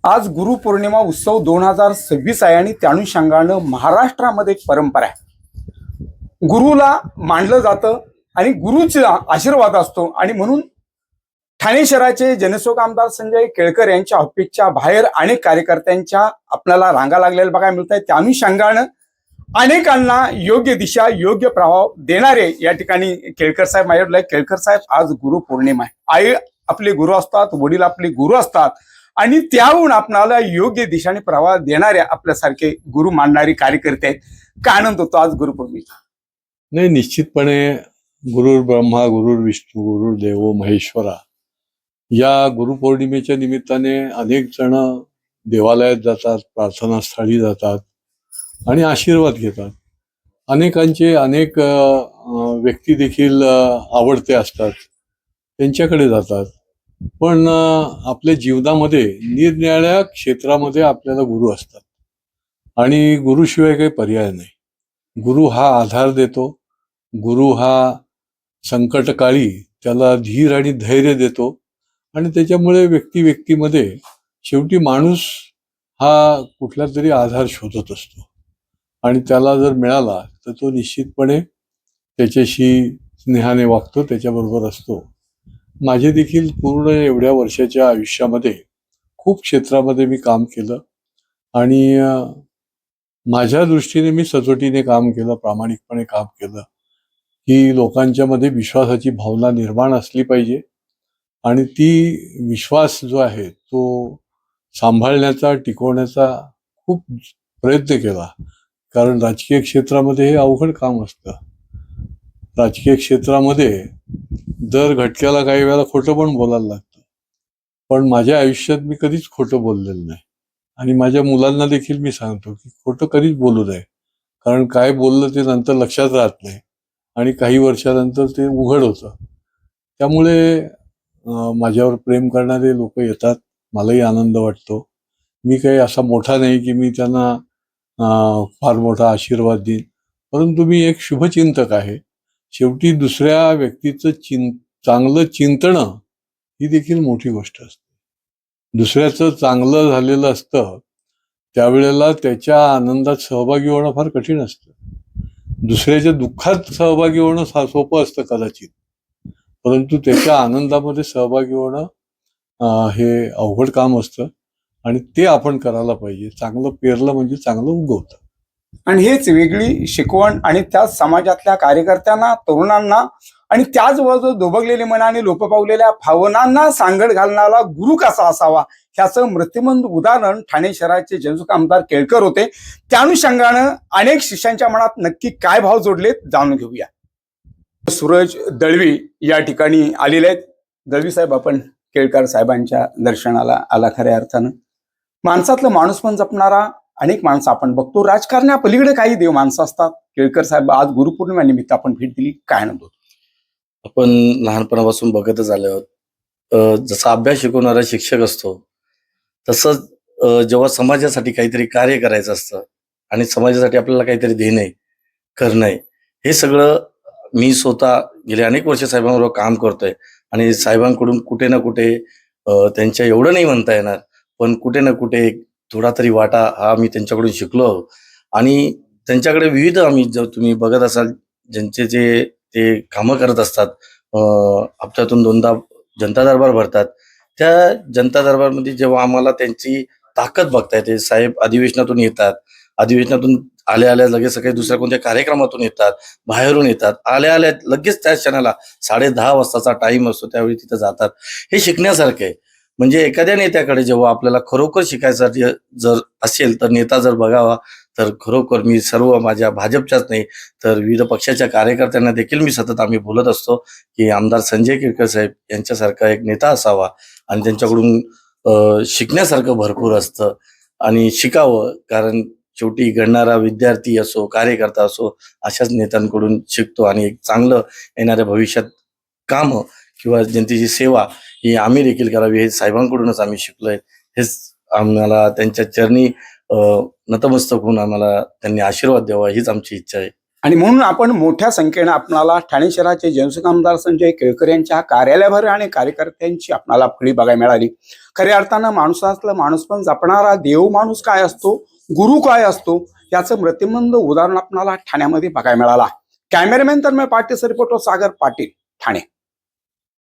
आज गुरुपौर्णिमा उत्सव 2026 आहे आणि त्या अनुषंगानं महाराष्ट्रामध्ये एक परंपरा आहे. गुरुला मानलं जातं आणि गुरुचा आशीर्वाद असतो आणि म्हणून ठाणे शहराचे जनसेवक आमदार संजय केळकर यांच्या ऑफिसच्या बाहेर अनेक कार्यकर्त्यांच्या आपल्याला रांगा लागलेल्या बघायला मिळत आहेत. त्या अनुषंगानं अनेकांना योग्य दिशा योग्य प्रभाव देणारे या ठिकाणी केळकर साहेब माझ्याकडे. केळकर साहेब, आज गुरुपौर्णिमा आहे. आई आपले गुरु असतात, वडील आपले गुरु असतात आणि त्याहून आपणाला योग्य दिशाने प्रवाह देणाऱ्या आपल्यासारखे गुरु मानणारे कार्यकर्ते आहेत. काय आनंद होतो आज गुरुपौर्णिमेचा? नाही, निश्चितपणे गुरुर् ब्रह्मा गुरुर् विष्णू गुरुर्देव महेश्वरा या गुरुपौर्णिमेच्या निमित्ताने अनेक जण देवालयात जातात, प्रार्थनास्थळी जातात आणि आशीर्वाद घेतात. अनेकांचे अनेक व्यक्ती देखील आवडते असतात, त्यांच्याकडे जातात. पण आपल्या जीवनामध्ये निरनिराळ्या क्षेत्रामध्ये आपल्याला गुरु असतात आणि गुरुशिवाय काही पर्याय नाही. गुरु हा आधार देतो, गुरु हा संकटकाळी त्याला धीर आणि धैर्य देतो आणि त्याच्यामुळे व्यक्तीमध्ये शेवटी माणूस हा कुठला तरी आधार शोधत असतो आणि त्याला जर मिळाला तर तो निश्चितपणे त्याच्याशी स्नेहाने वागतो, त्याच्याबरोबर असतो. माझे देखील पूर्ण एवढ्या वर्षाच्या आयुष्यामध्ये खूप क्षेत्रामध्ये मी काम केलं आणि माझ्या दृष्टीने मी सचोटीने काम केलं, प्रामाणिकपणे काम केलं की लोकांच्या मध्ये विश्वासाची भावना निर्माण असली पाहिजे आणि ती विश्वास जो आहे तो सांभाळण्याचा, टिकवण्याचा खूप प्रयत्न केला. कारण राजकीय क्षेत्रामध्ये हे अवघड काम असतं. राजकीय क्षेत्रामध्ये दर घटक्याला काही वेळेला खोटं पण बोलायला लागतं, पण माझ्या आयुष्यात मी कधीच खोटं बोललेलं नाही आणि माझ्या मुलांना देखील मी सांगतो की खोटं कधीच बोलू नये, कारण काय बोललं ते नंतर लक्षात राहत नाही आणि काही वर्षानंतर ते उघड होतं. त्यामुळे माझ्यावर प्रेम करणारे लोक येतात, मलाही आनंद वाटतो. मी काही असा मोठा नाही की मी त्यांना फार मोठा आशीर्वाद देईन, परंतु मी एक शुभचिंतक आहे. शेवटी दुसऱ्या व्यक्तीचं चांगलं चिंतणं ही देखील मोठी गोष्ट असते. दुसऱ्याचं चांगलं झालेलं असतं त्यावेळेला त्याच्या आनंदात सहभागी होणं फार कठीण असतं. दुसऱ्याच्या दुःखात सहभागी होणं सोपं असतं कदाचित, परंतु त्याच्या आनंदामध्ये सहभागी होणं हे अवघड काम असतं आणि ते आपण करायला पाहिजे. चांगलं पेरलं म्हणजे चांगलं उगवतं. आणि हेच वेगळी शिकवण आणि त्याच समाजातल्या कार्यकर्त्यांना, तरुणांना आणि त्याचबरोबर दोबगलेले मन आणि लोप पावलेल्या भावनांना सांगड घालणारा गुरु कसा असावा ह्याचं मृत्युमंद उदाहरण ठाणे शहराचे जनसेवक आमदार केळकर होते. त्या अनुषंगानं अनेक शिष्यांच्या मनात नक्की काय भाव जोडलेत जाणून घेऊया. सूरज दळवी या ठिकाणी आलेले आहेत. दळवी साहेब, आपण केळकर साहेबांच्या दर्शनाला आला खऱ्या अर्थानं. माणसातलं माणूस पण जपणारा अनेक माणसं आपण बघतो. राजकारण्या पलीकडे काही देव माणसं असतात. केळकर साहेब, आज गुरुपौर्णिमेनिमित्त आपण भेट दिली, काय आनंद होतो? आपण लहानपणापासून बघतच आलो आहोत. जसा अभ्यास शिकवणारा शिक्षक असतो तसंच जेव्हा समाजासाठी काहीतरी कार्य करायचं असतं आणि समाजासाठी आपल्याला काहीतरी देणं करणं हे सगळं मी स्वतः गेले अनेक वर्ष साहेबांबरोबर काम करतोय आणि साहेबांकडून कुठे ना कुठे त्यांच्या एवढं नाही म्हणता येणार, पण कुठे ना कुठे थोडा तरी वाटा हा मी त्यांच्याकडून शिकलो आहोत. आणि त्यांच्याकडे विविध आम्ही जर तुम्ही बघत असाल ज्यांचे जे ते कामं करत असतात, हप्त्यातून 2दा जनता दरबार भरतात. त्या जनता दरबारमध्ये जेव्हा आम्हाला त्यांची ताकद बघता येते, साहेब अधिवेशनातून येतात, अधिवेशनातून आल्या लगेच सकाळी दुसऱ्या कोणत्या कार्यक्रमातून येतात, बाहेरून येतात, आल्या लगेच त्या क्षणाला 10:30 वाजताचा टाइम असतो त्यावेळी तिथं जातात. हे शिकण्यासारखं आहे. म्हणजे एखाद्या नेत्याकडे जेव्हा आपल्याला खरोखर शिकायसाठी जर असेल तर नेता जर बघावा तर खरोखर मी सर्व माझ्या भाजपच्याच नाही तर विविध पक्षाच्या कार्यकर्त्यांना देखील मी सतत आम्ही बोलत असतो की आमदार संजय केळकर साहेब यांच्यासारखा एक नेता असावा आणि त्यांच्याकडून शिकण्यासारखं भरपूर असतं आणि शिकावं. कारण शेवटी घडणारा विद्यार्थी असो, कार्यकर्ता असो, अशाच नेत्यांकडून शिकतो आणि एक चांगलं येणाऱ्या भविष्यात कामं किंवा जनतेची सेवा ही आम्ही देखील करावी हे साहेबांकडूनच आम्ही शिकलोय. हेच आम्हाला त्यांच्या चरणी नतमस्तक होऊन आम्हाला त्यांनी आशीर्वाद द्यावा हीच आमची इच्छा आहे. आणि म्हणून आपण मोठ्या संख्येनं आपणाला ठाणे शहराचे जनसुख आमदार संजय केळकर यांच्या कार्यालयाभर आणि कार्यकर्त्यांची आपणाला फळी बघायला मिळाली. खऱ्या अर्थानं माणसातलं माणूस पण जपणारा देव माणूस काय असतो, गुरु काय असतो, याचं मृत्युमंद उदाहरण आपणाला ठाण्यामध्ये बघायला मिळाला. Cameraman Tanmay Patil, reporter Sagar Patil, Thane.